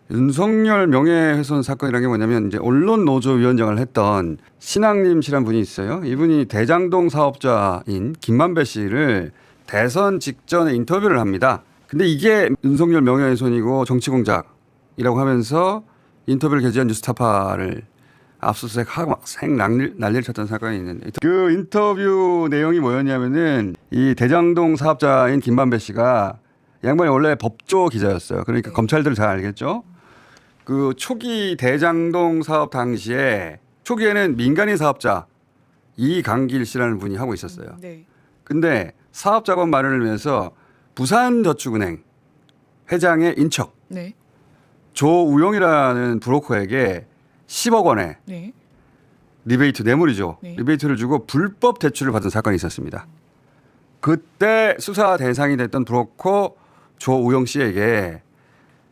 윤석열 명예훼손 사건이라는 게 뭐냐면 이제 언론노조위원장을 했던 신학림 씨란 분이 있어요. 이분이 대장동 사업자인 김만배 씨를 대선 직전에 인터뷰를 합니다. 근데 이게 윤석열 명예훼손이고 정치공작이라고 하면서 인터뷰를 게재한 뉴스타파를 압수수색하고 막 난리를 쳤던 사건이 있는데 그 인터뷰 내용이 뭐였냐면은 이 대장동 사업자인 김만배 씨가 양반이 원래 법조 기자였어요. 그러니까 검찰들 잘 알겠죠. 그 초기 대장동 사업 당시에 초기에는 민간인 사업자 이강길 씨라는 분이 하고 있었어요. 네. 근데 사업 자금 마련을 위해서 부산저축은행 회장의 인척 네. 조우용이라는 브로커에게 10억 원의 네. 리베이트 뇌물이죠. 네. 리베이트를 주고 불법 대출을 받은 사건이 있었습니다. 그때 수사 대상이 됐던 브로커 조우용 씨에게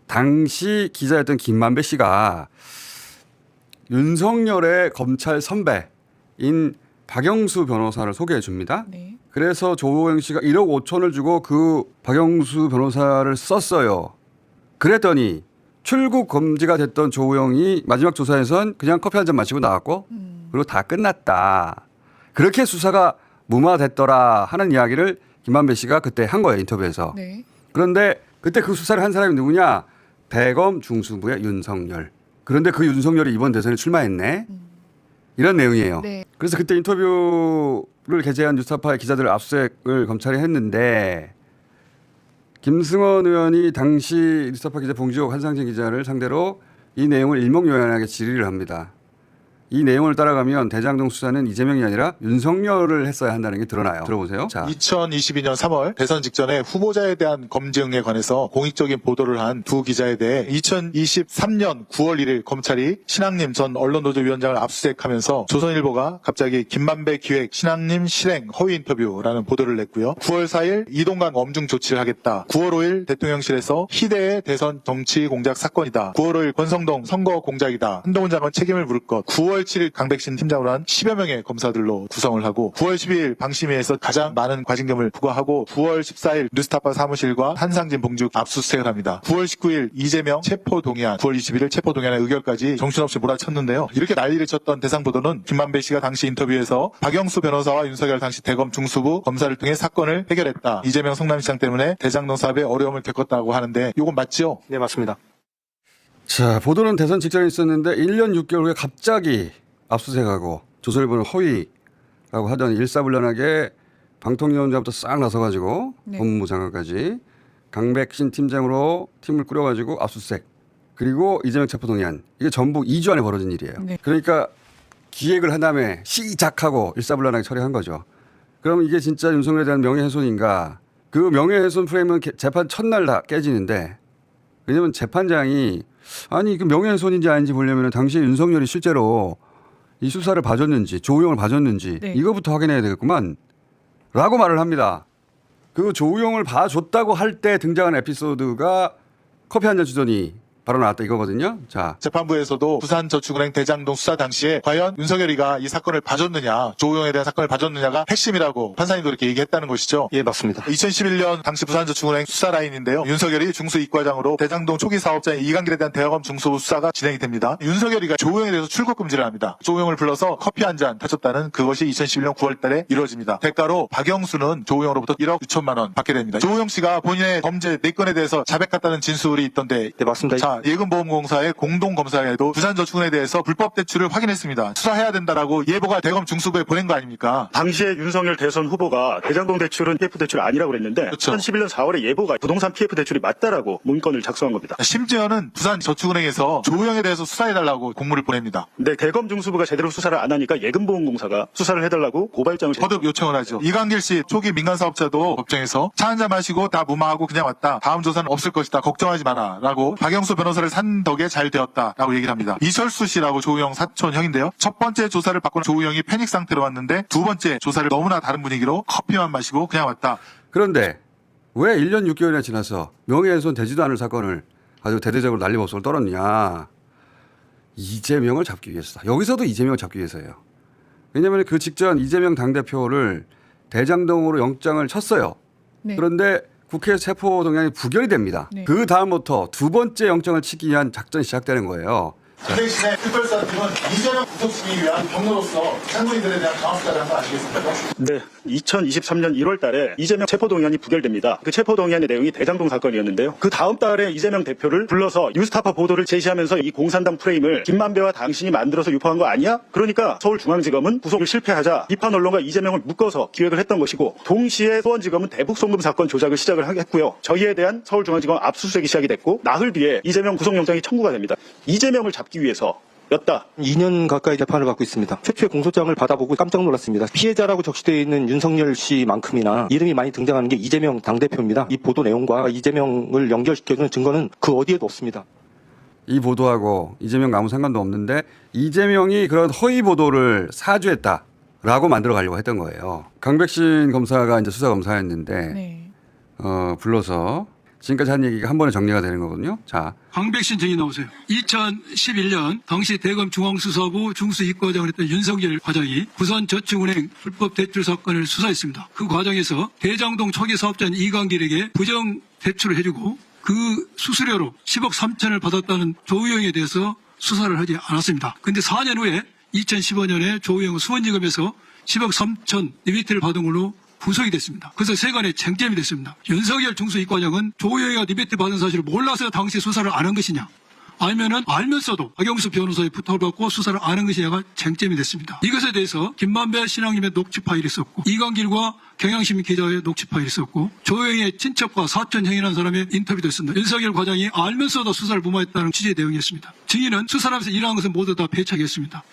당시 기자였던 김만배 씨가 윤석열의 검찰 선배인 박영수 변호사를 소개해 줍니다. 네. 그래서 조우영 씨가 1억 5천을 주고 그 박영수 변호사를 썼어요. 그랬더니 출국 금지가 됐던 조우영이 마지막 조사에선 그냥 커피 한 잔 마시고 나왔고 그리고 다 끝났다. 그렇게 수사가 무마됐더라 하는 이야기를 김만배 씨가 그때 한 거예요. 인터뷰에서. 네. 그런데 그때 그 수사를 한 사람이 누구냐? 대검 중수부의 윤석열. 그런데 그 윤석열이 이번 대선에 출마했네. 이런 내용이에요. 네. 그래서 그때 인터뷰를 게재한 뉴스타파의 기자들 압수수색을 검찰이 했는데 김승원 의원이 당시 뉴스타파 기자 봉지욱 한상진 기자를 상대로 이 내용을 일목요연하게 질의를 합니다. 이 내용을 따라가면 대장동 수사는 이재명이 아니라 윤석열을 했어야 한다는 게 드러나요. 들어보세요. 자, 2022년 3월 대선 직전에 후보자에 대한 검증에 관해서 공익적인 보도를 한 두 기자에 대해 2023년 9월 1일 검찰이 신학림 전 언론노조위원장을 압수수색하면서 조선일보가 갑자기 김만배 기획 신학림 실행 허위 인터뷰라는 보도를 냈고요. 9월 4일 이동관 엄중 조치를 하겠다. 9월 5일 대통령실에서 희대의 대선 정치 공작 사건이다. 9월 5일 권성동 선거 공작이다. 한동훈 장관 책임을 물을 것. 9월 7일 강백신 팀장으로 한 10여 명의 검사들로 구성을 하고 9월 12일 방심위에서 가장 많은 과징금을 부과하고 9월 14일 뉴스타파 사무실과 한상진 봉지욱 압수수색을 합니다. 9월 19일 이재명 체포동의안, 9월 21일 체포동의안의 의결까지 정신없이 몰아쳤는데요. 이렇게 난리를 쳤던 대상 보도는 김만배 씨가 당시 인터뷰에서 박영수 변호사와 윤석열 당시 대검 중수부 검사를 통해 사건을 해결했다. 이재명 성남시장 때문에 대장동 사업에 어려움을 겪었다고 하는데 이건 맞죠? 네, 맞습니다. 자, 보도는 대선 직전에 있었는데 1년 6개월 후에 갑자기 압수수색하고 조선일보는 허위라고 하던 일사불란하게 방통위원장부터 싹 나서가지고 네. 법무부 장관까지 강백신 팀장으로 팀을 꾸려가지고 압수수색 그리고 이재명 체포동의안 이게 전부 2주 안에 벌어진 일이에요. 네. 그러니까 기획을 한 다음에 시작하고 일사불란하게 처리한 거죠. 그럼 이게 진짜 윤석열에 대한 명예훼손인가? 그 명예훼손 프레임은 재판 첫날 다 깨지는데 왜냐하면 재판장이 아니 그 명예훼손인지 아닌지 보려면 당시에 윤석열이 실제로 이 수사를 봐줬는지 조우용을 봐줬는지 네. 이거부터 확인해야 되겠구만 라고 말을 합니다. 그 조우용을 봐줬다고 할 때 등장한 에피소드가 커피 한 잔 주더니 바로 나왔다 이거거든요. 자, 재판부에서도 부산저축은행 대장동 수사 당시에 과연 윤석열이가 이 사건을 봐줬느냐, 조우용에 대한 사건을 봐줬느냐가 핵심이라고 판사님도 이렇게 얘기했다는 것이죠. 예, 맞습니다. 2011년 당시 부산저축은행 수사 라인인데요. 윤석열이 중수이과장으로 대장동 초기 사업자인 이강길에 대한 대검 중수부 수사가 진행이 됩니다. 윤석열이가 조우용에 대해서 출국 금지를 합니다. 조우용을 불러서 커피 한 잔 타줬다는 그것이 2011년 9월 달에 이루어집니다. 대가로 박영수는 조우용으로부터 1억 6천만 원 받게 됩니다. 조우용 씨가 본인의 범죄 4건에 대해서 자백했다는 진술이 있던데 네, 맞습니다. 자, 예금보험공사의 공동검사에도 부산저축은행에 대해서 불법 대출을 확인했습니다. 수사해야 된다라고 예보가 대검 중수부에 보낸 거 아닙니까? 당시에 윤석열 대선 후보가 대장동 대출은 PF 대출 아니라고 그랬는데 그렇죠. 2011년 4월에 예보가 부동산 PF 대출이 맞다라고 문건을 작성한 겁니다. 심지어는 부산저축은행에서 조우영에 대해서 수사해달라고 공문을 보냅니다. 근데 대검 중수부가 제대로 수사를 안 하니까 예금보험공사가 수사를 해달라고 고발장을 거듭 요청을 하죠. 이강길 씨 초기 민간사업자도 법정에서 차 한잔 마시고 다 무마하고 그냥 왔다. 다음 조사는 없을 것이다. 걱정하지 마라. 라고 박영수 변호사를 산 덕에 잘 되었다라고 얘기를 합니다. 이철수 씨라고 조우영 사촌 형인데요. 첫 번째 조사를 받고 조우영이 패닉 상태로 왔는데 두 번째 조사를 너무나 다른 분위기로 커피만 마시고 그냥 왔다. 그런데 왜 1년 6개월이나 지나서 명예훼손 되지도 않을 사건을 아주 대대적으로 난리법석을 떨었냐. 이재명을 잡기 위해서다. 여기서도 이재명을 잡기 위해서예요. 왜냐하면 그 직전 이재명 당대표를 대장동으로 영장을 쳤어요. 네. 그런데 국회 체포동의안이 부결이 됩니다. 네. 그 다음부터 두 번째 영장을 치기 위한 작전이 시작되는 거예요. 그 대신에 특별사팀은 이재명 구속시키기 위한 경로로서 참고인들에 대한 강압수사를 한 거 아시겠습니까? 네, 2023년 1월 달에 이재명 체포동의안이 부결됩니다. 그 체포동의안의 내용이 대장동 사건이었는데요. 그 다음 달에 이재명 대표를 불러서 뉴스타파 보도를 제시하면서 이 공산당 프레임을 김만배와 당신이 만들어서 유포한 거 아니야? 그러니까 서울중앙지검은 구속을 실패하자 비판 언론과 이재명을 묶어서 기획을 했던 것이고, 동시에 수원지검은 대북송금 사건 조작을 시작을 했고요. 저희에 대한 서울중앙지검 압수수색이 시작이 됐고, 나흘 뒤에 이재명 구속영장이 청구가 됩니다. 이재명을 잡기 위해서 였다. 2년 가까이 재판을 받고 있습니다. 최초의 공소장을 받아보고 깜짝 놀랐습니다. 피해자라고 적시되어 있는 윤석열 씨만큼이나 이름이 많이 등장하는 게 이재명 당대표입니다. 이 보도 내용과 이재명을 연결시켜주는 증거는 그 어디에도 없습니다. 이 보도하고 이재명과 아무 상관도 없는데 이재명이 그런 허위 보도를 사주했다라고 만들어 가려고 했던 거예요. 강백신 검사가 이제 수사 검사였는데 네. 불러서 지금까지 한 얘기가 한 번에 정리가 되는 거거든요. 자, 강백신 증인 나오세요. 2011년 당시 대검 중앙수사부 중수이과장을 했던 윤석열 과장이 부산저축은행 불법 대출 사건을 수사했습니다. 그 과정에서 대장동 초기 사업자인 이강길에게 부정 대출을 해주고 그 수수료로 10억 3천을 받았다는 조우영에 대해서 수사를 하지 않았습니다. 그런데 4년 후에 2015년에 조우영은 수원지검에서 10억 3천 리미트를 받은 걸로 구속이 됐습니다. 그래서 세간의 쟁점이 됐습니다. 윤석열 중수이과장은 조우영이가 리베트 받은 사실을 몰라서 당시 수사를 안 한 것이냐, 아니면은 알면서도 박영수 변호사의 부탁을 받고 수사를 안 한 것이냐가 쟁점이 됐습니다. 이것에 대해서 김만배 신앙님의 녹취 파일이 있었고, 이강길과 경향신문 기자의 녹취 파일이 있었고, 조우영의 친척과 사촌 형이라는 사람의 인터뷰도 있습니다. 윤석열 과장이 알면서도 수사를 무마했다는 취지의 내용이었습니다. 증인은 수사하면서 일어난 것은 모두 다 배척했습니다.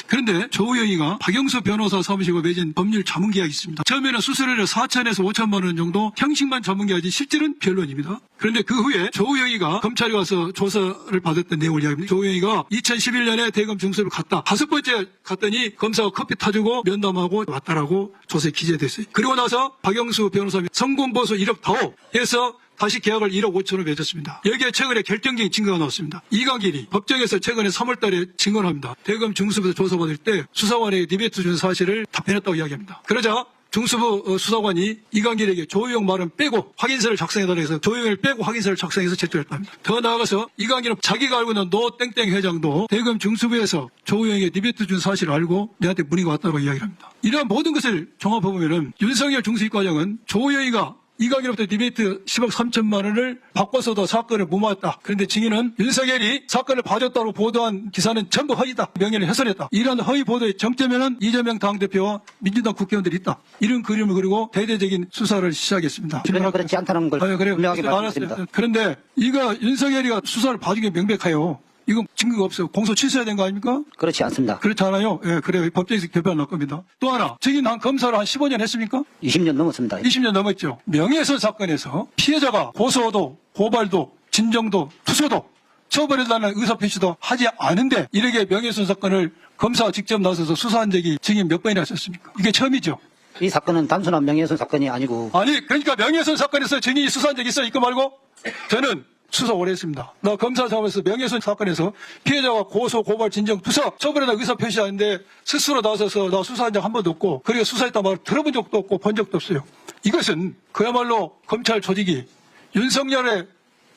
그런데 조우영이가 박영수 변호사 사무실과 맺은 법률 자문계약이 있습니다. 처음에는 수수료를 4천에서 5천만 원 정도 형식만 자문계약이지 실질은 별론입니다. 그런데 그 후에 조우영이가 검찰에 와서 조사를 받았던 내용을 이야기합니다. 조우영이가 2011년에 대검 중수를 갔다. 5번째 갔더니 검사가 커피 타주고 면담하고 왔다라고 조사에 기재됐어요. 그리고 나서 박영수 변호사님 성공보수 1억 다오 해서 다시 계약을 1억 5천을 맺었습니다. 여기에 최근에 결정적인 증거가 나왔습니다. 이강길이 법정에서 최근에 3월 달에 증언을 합니다. 대검 중수부에서 조사받을 때 수사관에게 리베트 준 사실을 답변했다고 이야기합니다. 그러자 중수부 수사관이 이강길에게 조우영 말은 빼고 확인서를 작성해달라 해서 조우영을 빼고 확인서를 작성해서 제출했답니다. 더 나아가서 이강길은 자기가 알고 있는 노 땡땡 회장도 대검 중수부에서 조우영에게 리베트 준 사실을 알고 내한테 문의가 왔다고 이야기를 합니다. 이러한 모든 것을 종합해보면 윤석열 중수이과장은 조우영이가 이강길로부터 리베이트 10억 3천만 원을 바꿔서도 사건을 무마했다. 그런데 증인은 윤석열이 사건을 봐줬다고 보도한 기사는 전부 허위다. 명예를 훼손했다. 이런 허위 보도의 정점에는 이재명 당대표와 민주당 국회의원들이 있다. 이런 그림을 그리고 대대적인 수사를 시작했습니다. 그렇지 않다는 걸 그래요. 분명하게 말씀드립니다. 알았어요. 그런데 이거 윤석열이가 수사를 봐준 게 명백해요. 이건 증거가 없어요. 공소 취소해야 된 거 아닙니까? 그렇지 않습니다. 그렇지 않아요? 예, 그래요. 법정에서 결변 날 겁니다. 또 하나, 증인 한 검사를 한 15년 했습니까? 20년 넘었습니다. 20년 넘었죠. 명예훼손 사건에서 피해자가 고소도, 고발도, 진정도, 투소도, 처벌해달라는 의사표시도 하지 않은데 이렇게 명예훼손 사건을 검사가 직접 나서서 수사한 적이 증인 몇 번이나 있었습니까? 이게 처음이죠. 이 사건은 단순한 명예훼손 사건이 아니고 아니, 그러니까 명예훼손 사건에서 증인이 수사한 적이 있어요? 이거 말고? 저는 수사 오래 했습니다. 나 검사 사업에서 명예훼손 사건에서 피해자가 고소, 고발, 진정, 투서, 처벌에다 의사 표시하는데 스스로 나서서 나 수사한 적 한 번도 없고, 그리고 수사했다 말 들어본 적도 없고 본 적도 없어요. 이것은 그야말로 검찰 조직이 윤석열의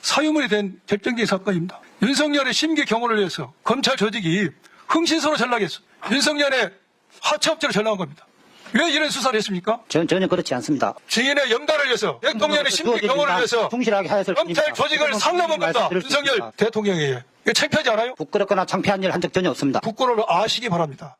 사유물이 된 결정적인 사건입니다. 윤석열의 심기 경호를 위해서 검찰 조직이 흥신소로 전락했어. 윤석열의 하차업체로 전락한 겁니다. 왜 이런 수사를 했습니까? 전혀 그렇지 않습니다. 증인의 염달을 위해서, 대통령의 심기 경호를 위해서 충실하게 하였을 검찰 뿐입니다. 조직을 상납한 겁니다. 말씀드릴 수 윤석열 있습니다. 대통령이에요. 이거 창피하지 않아요? 부끄럽거나 창피한 일 한 적 전혀 없습니다. 부끄러움을 아시기 바랍니다.